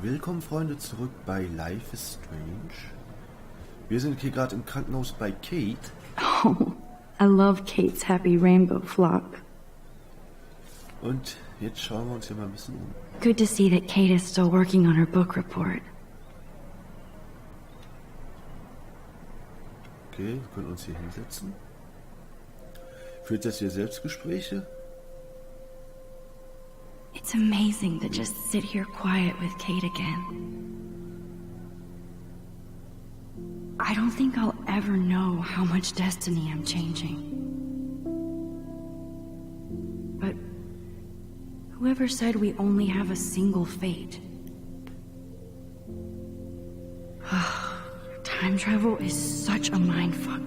Willkommen, Freunde, zurück bei Life is Strange. Wir sind hier gerade im Krankenhaus bei Kate. Oh, I love Kate's happy rainbow flock. Und jetzt schauen wir uns hier mal ein bisschen um. Good to see that Kate is still working on her book report. Okay, wir können uns hier hinsetzen. Führt das hier Selbstgespräche? It's amazing to just sit here quiet with Kate again. I don't think I'll ever know how much destiny I'm changing. But whoever said we only have a single fate? Time travel is such a mindfuck.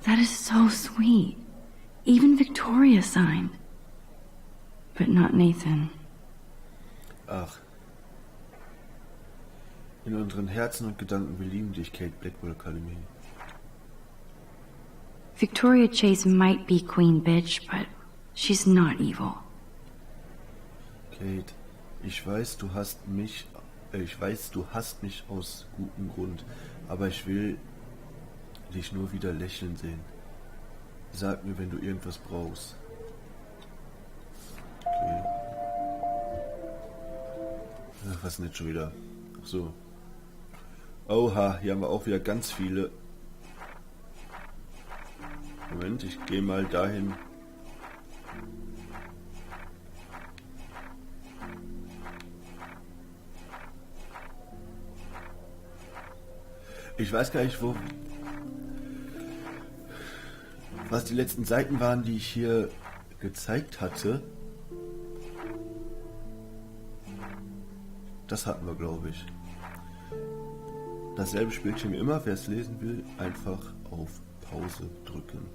That is so sweet. Even Victoria signed. But not Nathan. Ach. In unseren Herzen und Gedanken, wir lieben dich, Kate Blackwell Academy. Victoria Chase might be Queen Bitch, but she's not evil. Kate, ich weiß, du hasst mich aus gutem Grund, aber ich will dich nur wieder lächeln sehen. Sag mir, wenn du irgendwas brauchst. Okay. Ach, was denn jetzt schon wieder? Ach so. Oha, hier haben wir auch wieder ganz viele. Moment, ich gehe mal dahin. Ich weiß gar nicht, was die letzten Seiten waren, die ich hier gezeigt hatte. Das hatten wir, glaube ich. Dasselbe Spielchen wie immer. Wer es lesen will, einfach auf Pause drücken.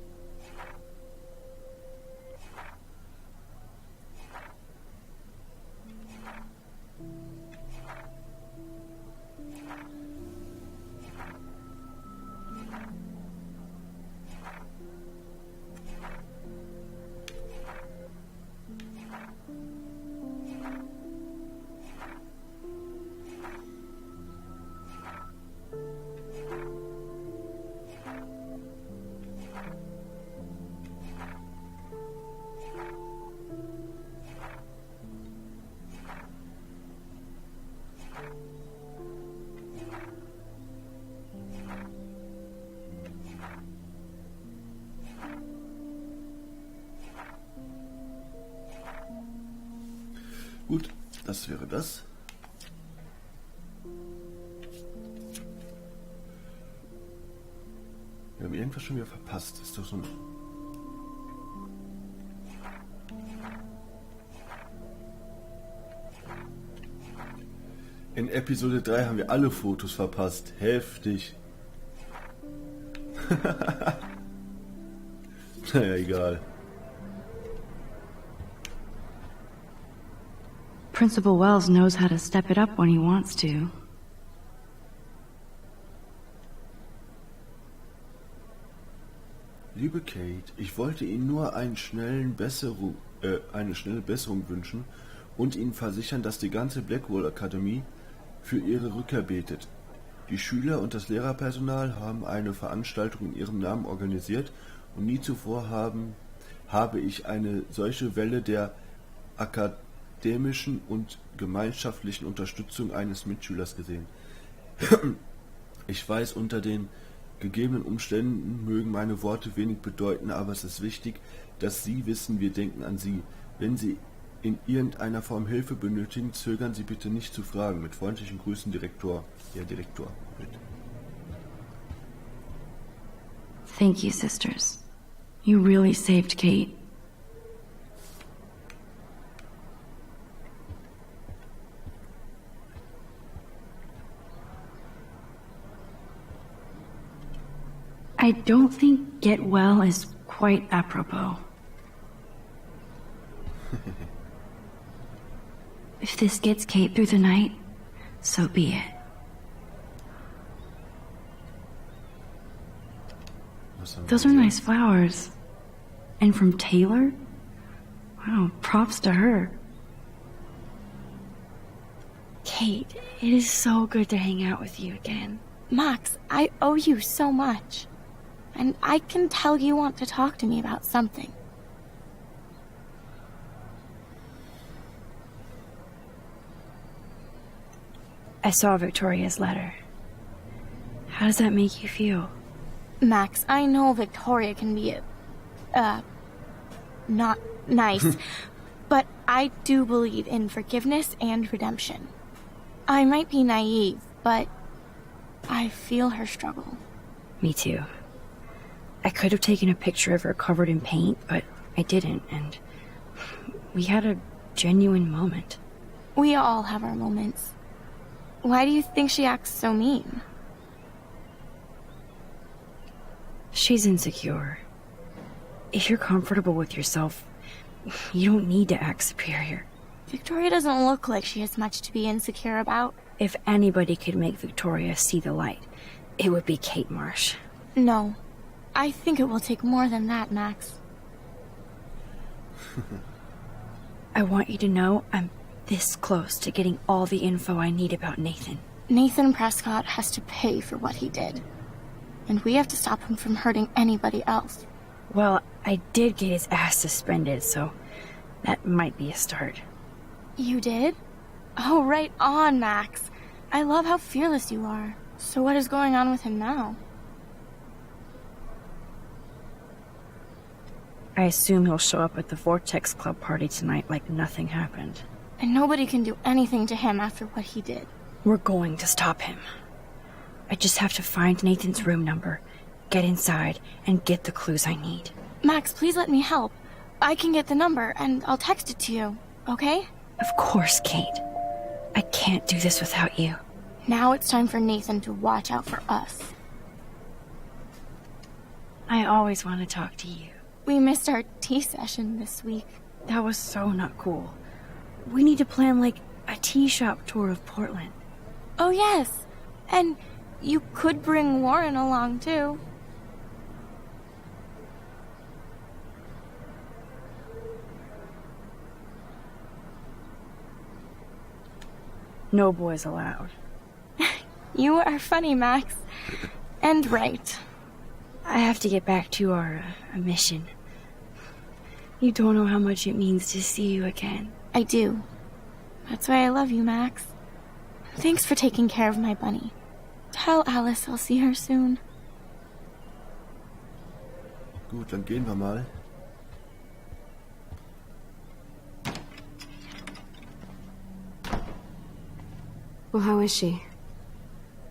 Gut, das wäre das. Wir haben irgendwas schon wieder verpasst. Ist doch so ein... In Episode 3 haben wir alle Fotos verpasst. Heftig. Naja, egal. Principal Wells knows how to step it up when he wants to. Liebe Kate, ich wollte Ihnen nur eine schnelle Besserung wünschen und Ihnen versichern, dass die ganze Blackwell Akademie für Ihre Rückkehr betet. Die Schüler und das Lehrerpersonal haben eine Veranstaltung in Ihrem Namen organisiert und nie zuvor habe ich eine solche Welle der akademischen und gemeinschaftlichen Unterstützung eines Mitschülers gesehen. Ich weiß, unter den gegebenen Umständen mögen meine Worte wenig bedeuten, aber es ist wichtig, dass Sie wissen, wir denken an Sie. Wenn Sie in irgendeiner Form Hilfe benötigen, zögern Sie bitte nicht zu fragen. Mit freundlichen Grüßen, Direktor. Ja, Direktor. Bitte. Thank you, sisters. You really saved Kate. I don't think get well is quite apropos. If this gets Kate through the night, so be it. Those are nice flowers. And from Taylor? Wow, props to her. Kate, it is so good to hang out with you again. Max, I owe you so much. And I can tell you want to talk to me about something. I saw Victoria's letter. How does that make you feel? Max, I know Victoria can be not nice, but I do believe in forgiveness and redemption. I might be naive, but I feel her struggle. Me too. I could have taken a picture of her covered in paint, but I didn't, and we had a genuine moment. We all have our moments. Why do you think she acts so mean? She's insecure. If you're comfortable with yourself, you don't need to act superior. Victoria doesn't look like she has much to be insecure about. If anybody could make Victoria see the light, it would be Kate Marsh. No. I think it will take more than that, Max. I want you to know I'm this close to getting all the info I need about Nathan. Nathan Prescott has to pay for what he did. And we have to stop him from hurting anybody else. Well, I did get his ass suspended, so that might be a start. You did? Oh, right on, Max. I love how fearless you are. So what is going on with him now? I assume he'll show up at the Vortex Club party tonight like nothing happened. And nobody can do anything to him after what he did. We're going to stop him. I just have to find Nathan's room number, get inside, and get the clues I need. Max, please let me help. I can get the number, and I'll text it to you, okay? Of course, Kate. I can't do this without you. Now it's time for Nathan to watch out for us. I always want to talk to you. We missed our tea session this week. That was so not cool. We need to plan, like, a tea shop tour of Portland. Oh, yes. And you could bring Warren along, too. No boys allowed. You are funny, Max. And right. I have to get back to our mission. You don't know how much it means to see you again. I do. That's why I love you, Max. Thanks for taking care of my bunny. Tell Alice I'll see her soon. Gut, dann gehen wir mal. Well, how is she?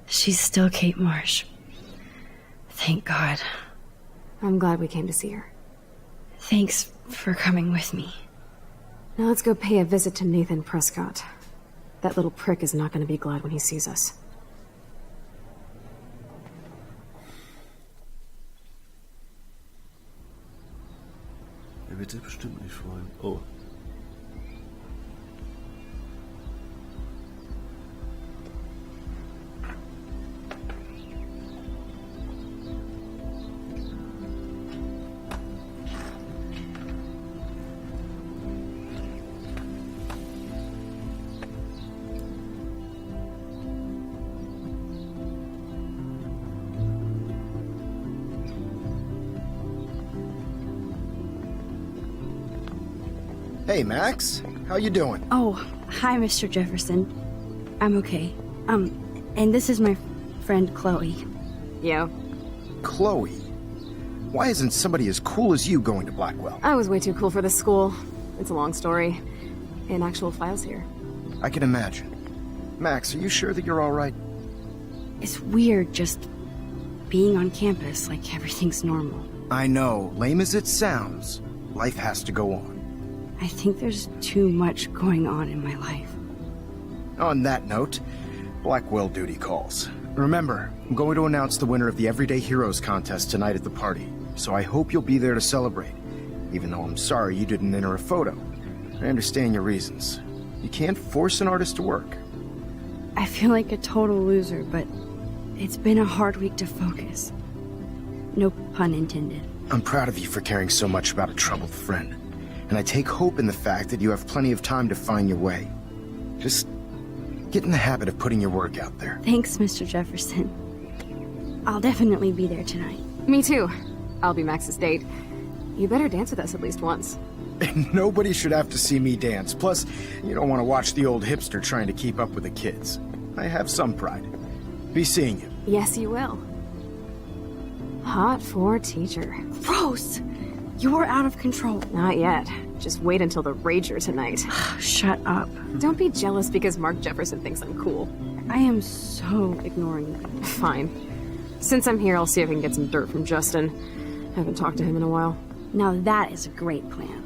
She's still Kate Marsh. Thank God. I'm glad we came to see her. Thanks for coming with me. Now let's go pay a visit to Nathan Prescott. That little prick is not going to be glad when he sees us. Er wird sich bestimmt nicht freuen. Oh. Hey, Max. How you doing? Oh, hi, Mr. Jefferson. I'm okay. And this is my friend Chloe. Yeah. Chloe. Why isn't somebody as cool as you going to Blackwell? I was way too cool for this school. It's a long story. And actual files here. I can imagine. Max, are you sure that you're all right? It's weird just being on campus like everything's normal. I know. Lame as it sounds, life has to go on. I think there's too much going on in my life. On that note, Blackwell duty calls. Remember, I'm going to announce the winner of the Everyday Heroes contest tonight at the party, so I hope you'll be there to celebrate, even though I'm sorry you didn't enter a photo. I understand your reasons. You can't force an artist to work. I feel like a total loser, but it's been a hard week to focus. No pun intended. I'm proud of you for caring so much about a troubled friend. And I take hope in the fact that you have plenty of time to find your way. Just get in the habit of putting your work out there. Thanks, Mr. Jefferson. I'll definitely be there tonight. Me too. I'll be Max's date. You better dance with us at least once. Nobody should have to see me dance. Plus, you don't want to watch the old hipster trying to keep up with the kids. I have some pride. Be seeing you. Yes, you will. Hot for teacher. Rose! You're out of control. Not yet. Just wait until the rager tonight. Shut up. Don't be jealous because Mark Jefferson thinks I'm cool. I am so ignoring you. Fine. Since I'm here, I'll see if I can get some dirt from Justin. Haven't talked to him in a while. Now that is a great plan.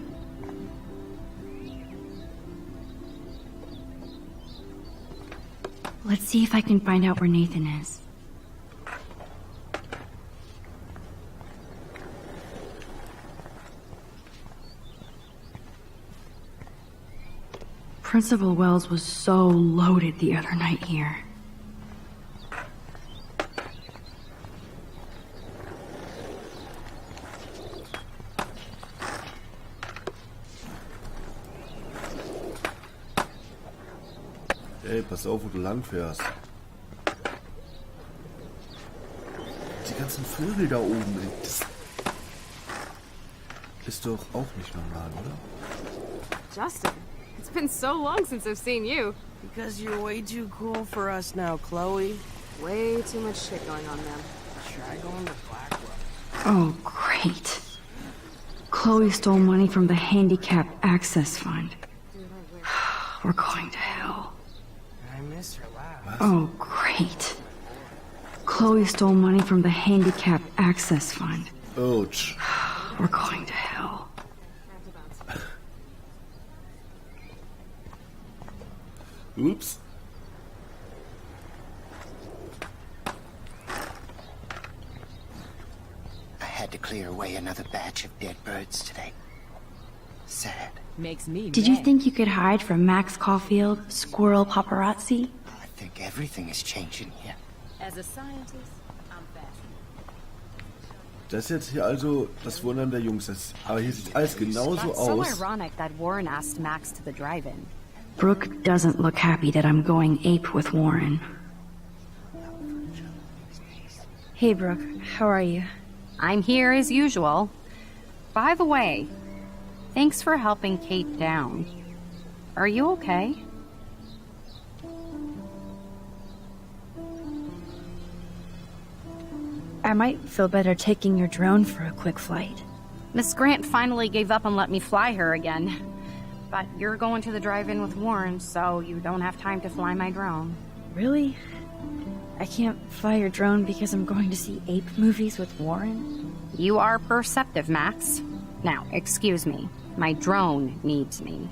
Let's see if I can find out where Nathan is. Principal Wells was so loaded the other night here. Ey, pass auf, wo du lang fährst. Die ganzen Vögel da oben, ey, das ist doch auch nicht normal, oder? Justin, it's been so long since I've seen you. Because you're way too cool for us now, Chloe. Way too much shit going on, man. Try going to Blackwell. Oh, great. Chloe stole money from the Handicap Access Fund. We're going to hell. I miss her laugh. Oh, great. Chloe stole money from the Handicap Access Fund. Ouch. We're going to hell. Oops. I had to clear away another batch of dead birds today. Sad. Makes me Did you mad. think you could hide from Max Caulfield, Squirrel Paparazzi? I think everything is changing here. As a scientist, I'm fascinated. Das ist jetzt hier also das Wundern der Jungs. Aber hier sieht alles genauso That's so aus. ironic that Warren asked Max to the drive-in. Brooke doesn't look happy that I'm going ape with Warren. Hey, Brooke. How are you? I'm here as usual. By the way, thanks for helping Kate down. Are you okay? I might feel better taking your drone for a quick flight. Miss Grant finally gave up and let me fly her again. But you're going to the drive-in with Warren, so you don't have time to fly my drone. Really? I can't fly your drone because I'm going to see ape movies with Warren? You are perceptive, Max. Now, excuse me. My drone needs me.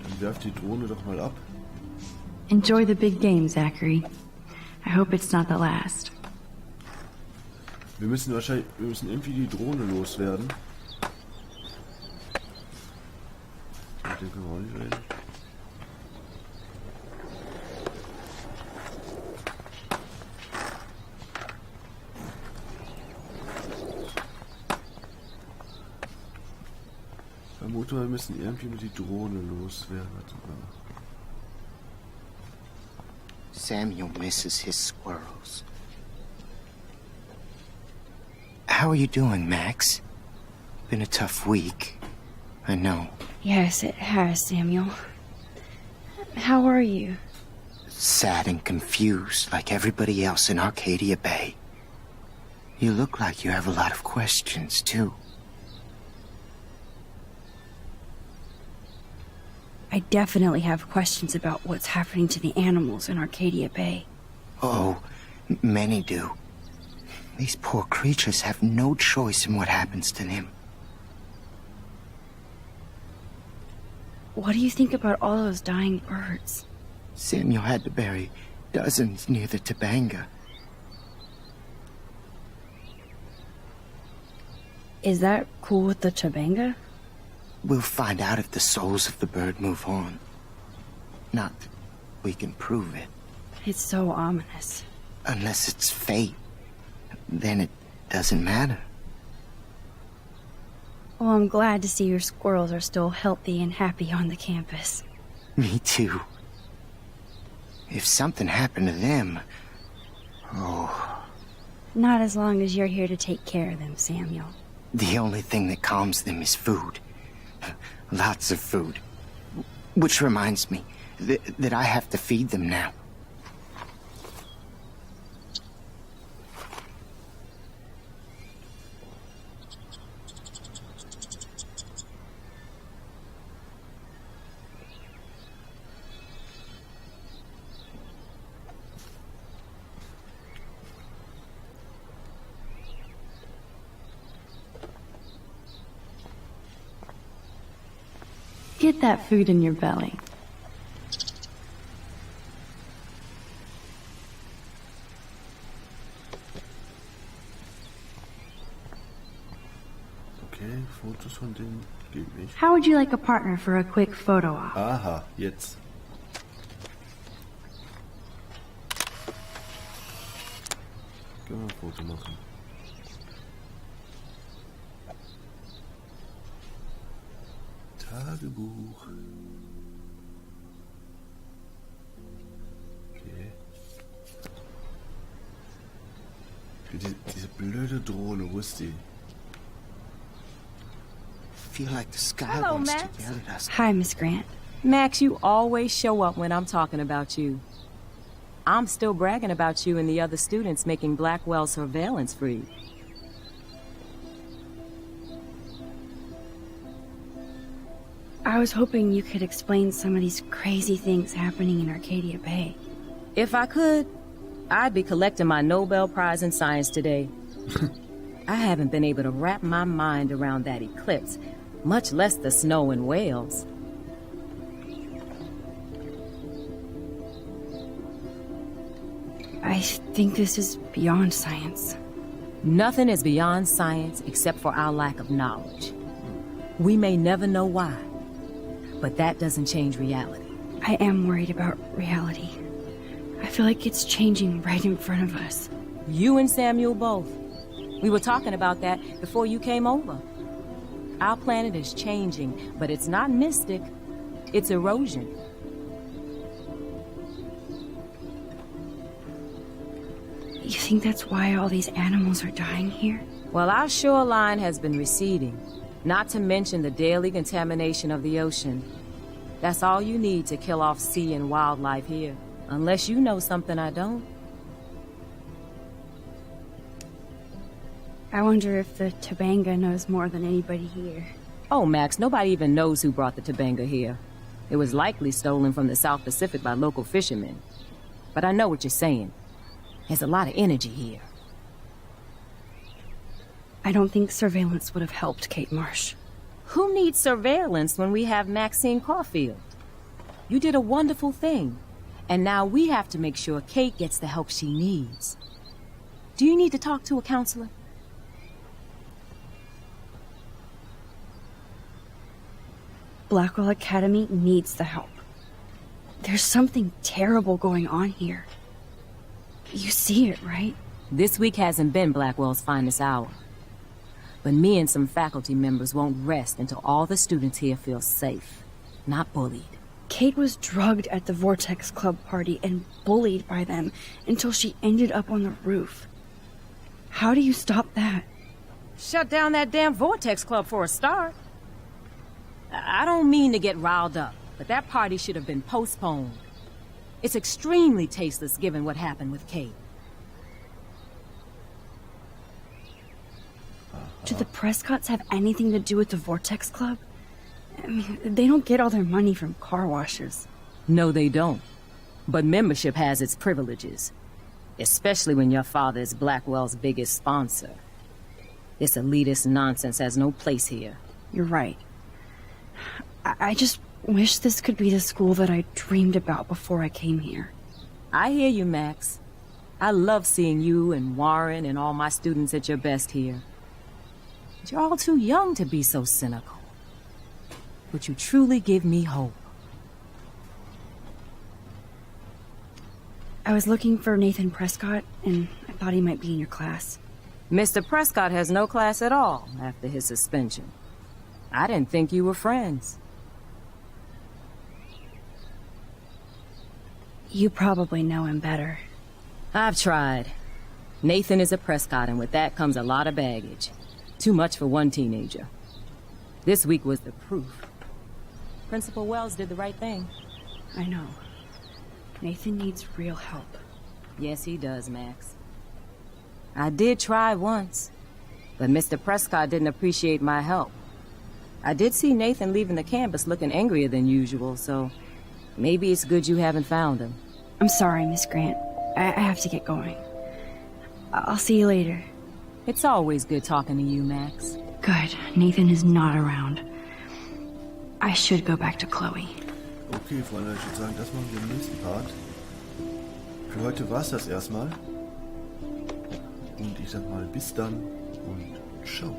Dann werf die Drohne doch mal ab. Enjoy the big game, Zachary. I hope it's not the last. Wir müssen irgendwie die Drohne loswerden. Mit dem können wir auch nicht reden. Ich vermute, wir müssen irgendwie mit die Drohne loswerden. Warte mal. Samuel misses his squirrels. How are you doing, Max? Been a tough week. I know. Yes, it has, Samuel. How are you? Sad and confused like everybody else in Arcadia Bay. You look like you have a lot of questions, too. I definitely have questions about what's happening to the animals in Arcadia Bay. Oh, many do. These poor creatures have no choice in what happens to them. What do you think about all those dying birds? Samuel had to bury dozens near the Tabanga. Is that cool with the Tobanga? We'll find out if the souls of the bird move on. Not that we can prove it. It's so ominous. Unless it's fate. Then it doesn't matter. Well, I'm glad to see your squirrels are still healthy and happy on the campus. Me too. If something happened to them... Oh... Not as long as you're here to take care of them, Samuel. The only thing that calms them is food. Lots of food. Which reminds me that I have to feed them now. Get that food in your belly. Okay, Fotos von denen geht nicht. How would you like a partner for a quick photo op? Aha, jetzt. Können wir ein Foto machen. Tagebuch. Okay. Diese blöde Drohne, wo ist die? Feel like the sky Hello, wants Max. to yell at us. Hi, Miss Grant. Max, you always show up when I'm talking about you. I'm still bragging about you and the other students making Blackwell surveillance free. I was hoping you could explain some of these crazy things happening in Arcadia Bay. If I could, I'd be collecting my Nobel Prize in Science today. I haven't been able to wrap my mind around that eclipse, much less the snow in Wales. I think this is beyond science. Nothing is beyond science except for our lack of knowledge. We may never know why, but that doesn't change reality. I am worried about reality. I feel like it's changing right in front of us. You and Samuel both. We were talking about that before you came over. Our planet is changing, but it's not mystic. It's erosion. You think that's why all these animals are dying here? Well, our shoreline has been receding, not to mention the daily contamination of the ocean. That's all you need to kill off sea and wildlife here, unless you know something I don't. I wonder if the Tobanga knows more than anybody here. Oh, Max, nobody even knows who brought the Tobanga here. It was likely stolen from the South Pacific by local fishermen. But I know what you're saying. There's a lot of energy here. I don't think surveillance would have helped Kate Marsh. Who needs surveillance when we have Maxine Caulfield? You did a wonderful thing, and now we have to make sure Kate gets the help she needs. Do you need to talk to a counselor? Blackwell Academy needs the help. There's something terrible going on here. You see it, right? This week hasn't been Blackwell's finest hour. But me and some faculty members won't rest until all the students here feel safe, not bullied. Kate was drugged at the Vortex Club party and bullied by them until she ended up on the roof. How do you stop that? Shut down that damn Vortex Club for a start. I don't mean to get riled up, but that party should have been postponed. It's extremely tasteless given what happened with Kate. Do the Prescotts have anything to do with the Vortex Club? I mean, they don't get all their money from car washes. No, they don't. But membership has its privileges. Especially when your father is Blackwell's biggest sponsor. This elitist nonsense has no place here. You're right. I just wish this could be the school that I dreamed about before I came here. I hear you, Max. I love seeing you and Warren and all my students at your best here. You're all too young to be so cynical. But you truly give me hope. I was looking for Nathan Prescott, and I thought he might be in your class. Mr. Prescott has no class at all after his suspension. I didn't think you were friends. You probably know him better. I've tried. Nathan is a Prescott, and with that comes a lot of baggage. Too much for one teenager. This week was the proof. Principal Wells did the right thing. I know. Nathan needs real help. Yes, he does, Max. I did try once, but Mr. Prescott didn't appreciate my help. I did see Nathan leaving the campus looking angrier than usual, so maybe it's good you haven't found him. I'm sorry, Miss Grant. I have to get going. I'll see you later. It's always good talking to you, Max. Good. Nathan is not around. I should go back to Chloe. Okay, Freunde, ich würde sagen, das machen wir im nächsten Part. Für heute war's das erstmal. Und ich sag mal, bis dann und ciao.